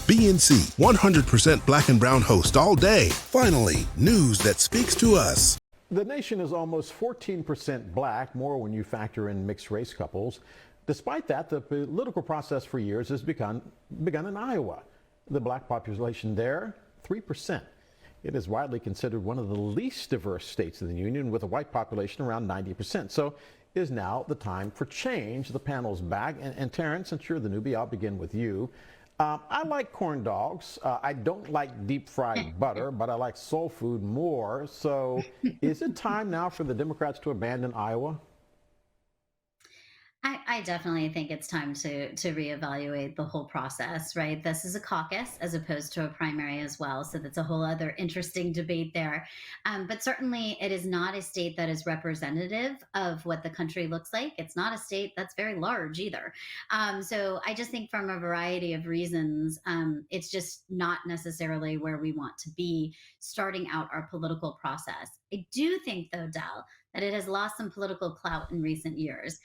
BNC, 100% black and brown host all day. Finally, news that speaks to us. The nation is almost 14% black, more when you factor in mixed race couples. Despite that, the political process for years has begun in Iowa. The black population there, 3%. It is widely considered one of the least diverse states in the union, with a white population around 90%. So is now the time for change. The panel's back. And Taryn, since you're the newbie, I'll begin with you. I like corn dogs. I don't like deep fried butter, but I like soul food more. So is it time now for the Democrats to abandon Iowa? I definitely think it's time to reevaluate the whole process, right? This is a caucus as opposed to a primary as well. So that's a whole other interesting debate there. But certainly it is not a state that is representative of what the country looks like. It's not a state that's very large either. So I just think from a variety of reasons, it's just not necessarily where we want to be starting out our political process. I do think, though, Del, that it has lost some political clout in recent years.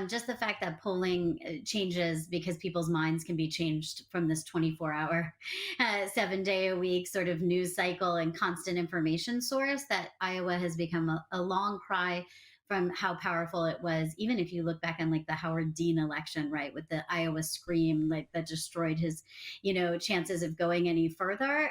Just the fact that polling changes because people's minds can be changed from this 24-hour, 7-day-a-week sort of news cycle and constant information source, that Iowa has become a long cry from how powerful it was. Even if you look back on like the Howard Dean election, right, with the Iowa scream, like that destroyed his, chances of going any further.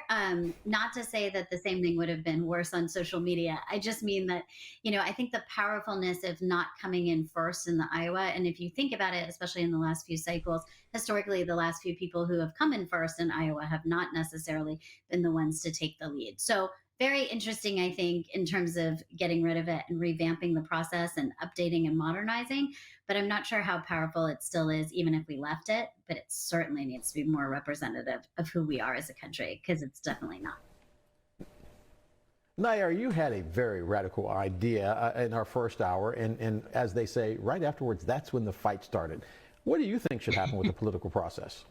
Not to say that the same thing would have been worse on social media. I just mean that, I think the powerfulness of not coming in first in the Iowa, and if you think about it, especially in the last few cycles, historically, the last few people who have come in first in Iowa have not necessarily been the ones to take the lead. So very interesting, I think, in terms of getting rid of it and revamping the process and updating and modernizing. But I'm not sure how powerful it still is, even if we left it. But it certainly needs to be more representative of who we are as a country, because it's definitely not. Nayyera, you had a very radical idea in our first hour. And as they say, right afterwards, that's when the fight started. What do you think should happen with the political process?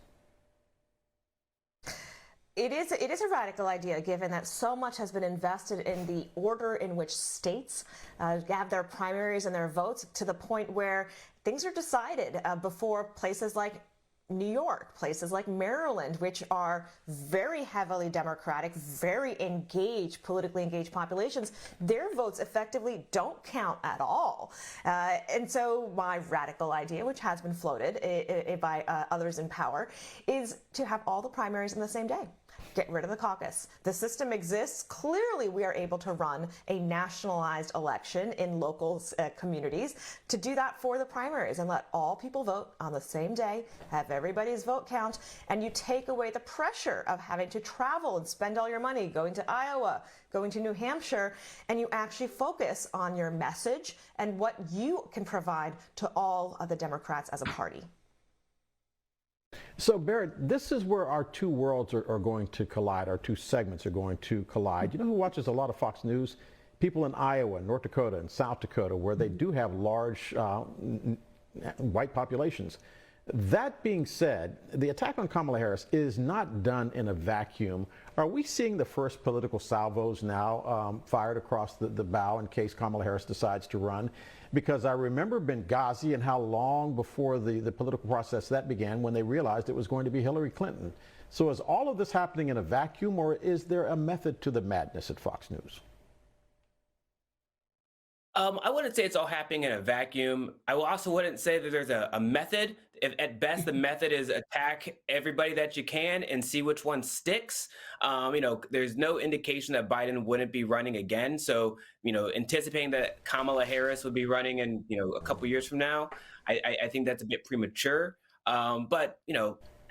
It is a radical idea, given that so much has been invested in the order in which states have their primaries and their votes, to the point where things are decided before places like New York, places like Maryland, which are very heavily Democratic, very engaged, politically engaged populations, their votes effectively don't count at all. And so my radical idea, which has been floated by others in power, is to have all the primaries on the same day. Get rid of the caucus. The system exists. Clearly, we are able to run a nationalized election in local communities, to do that for the primaries and let all people vote on the same day, have everybody's vote count, and you take away the pressure of having to travel and spend all your money going to Iowa, going to New Hampshire, and you actually focus on your message and what you can provide to all of the Democrats as a party. So, Barrett, this is where our two worlds are going to collide. Our two segments are going to collide. You know who watches a lot of Fox News? People in Iowa, North Dakota, and South Dakota, where they do have large white populations. That being said, the attack on Kamala Harris is not done in a vacuum. Are we seeing the first political salvos now fired across the bow in case Kamala Harris decides to run? Because I remember Benghazi and how long before the political process that began when they realized it was going to be Hillary Clinton. So is all of this happening in a vacuum, or is there a method to the madness at Fox News? I wouldn't say it's all happening in a vacuum. I also wouldn't say that there's a method. If, at best, the method is attack everybody that you can and see which one sticks. There's no indication that Biden wouldn't be running again. So, anticipating that Kamala Harris would be running in, a couple years from now, I think that's a bit premature. But,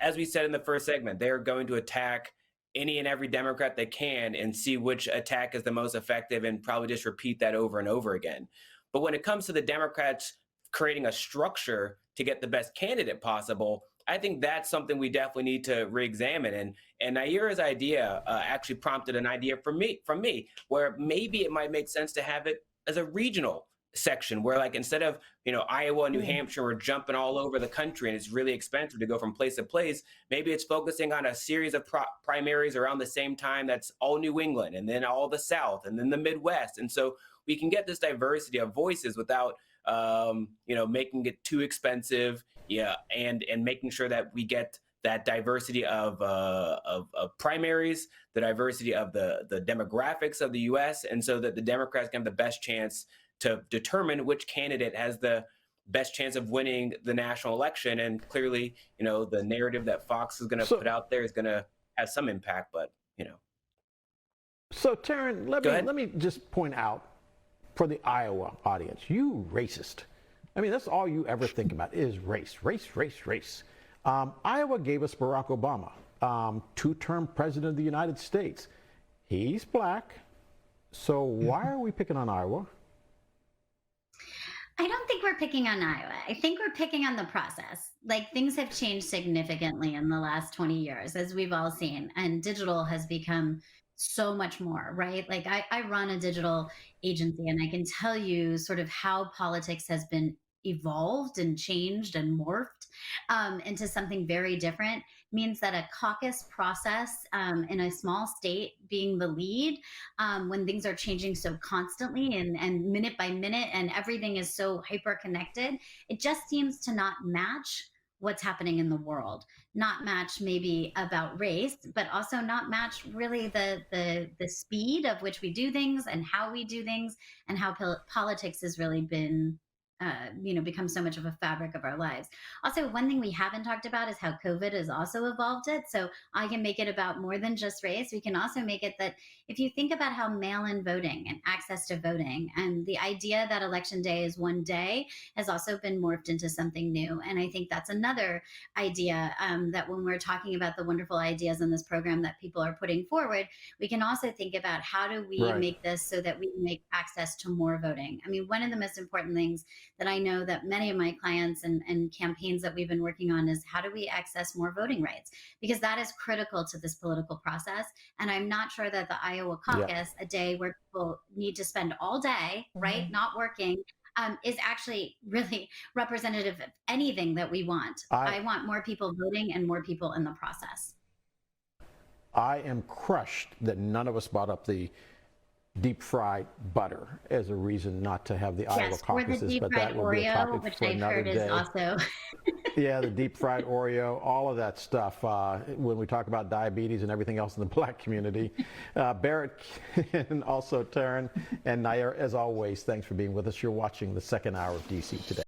as we said in the first segment, they're going to attack any and every Democrat they can and see which attack is the most effective, and probably just repeat that over and over again. But when it comes to the Democrats creating a structure to get the best candidate possible, I think that's something we definitely need to re-examine. And Nayyera's idea actually prompted an idea from me, where maybe it might make sense to have it as a regional section, where, like, instead of Iowa and New Hampshire, we're jumping all over the country and it's really expensive to go from place to place. Maybe it's focusing on a series of primaries around the same time. That's all New England, and then all the South, and then the Midwest. And so we can get this diversity of voices without making it too expensive, and making sure that we get that diversity of primaries, the diversity of the demographics of the U.S., and so that the Democrats can have the best chance to determine which candidate has the best chance of winning the national election. And clearly, the narrative that Fox is going to put out there is going to have some impact, but. So, Taryn, let me just point out for the Iowa audience, you racist. I mean, that's all you ever think about is race, race, race, race. Iowa gave us Barack Obama, two-term president of the United States. He's black. So why are we picking on Iowa? I don't think we're picking on Iowa. I think we're picking on the process. Like, things have changed significantly in the last 20 years, as we've all seen, and digital has become so much more, right? Like, I run a digital agency, and I can tell you sort of how politics has been evolved and changed and morphed into something very different. Means that a caucus process in a small state being the lead when things are changing so constantly and minute by minute, and everything is so hyper connected, it just seems to not match what's happening in the world, not match maybe about race, but also not match really the speed of which we do things and how we do things, and how politics has really been become so much of a fabric of our lives. Also, one thing we haven't talked about is how COVID has also evolved it. So I can make it about more than just race. We can also make it that if you think about how mail-in voting and access to voting and the idea that election day is one day has also been morphed into something new. And I think that's another idea that when we're talking about the wonderful ideas in this program that people are putting forward, we can also think about how do we make this so that we make access to more voting. I mean, one of the most important things that I know that many of my clients and campaigns that we've been working on is how do we access more voting rights? Because that is critical to this political process. And I'm not sure that the Iowa Caucus, a day where people need to spend all day, right, not working, is actually really representative of anything that we want. I want more people voting and more people in the process. I am crushed that none of us brought up the deep fried butter as a reason not to have the Iowa caucuses, but that will be a topic for another day. Also yeah, the deep fried Oreo, all of that stuff. When we talk about diabetes and everything else in the black community, Barrett and also Taryn and Nayyera, as always, thanks for being with us. You're watching the second hour of DC Today.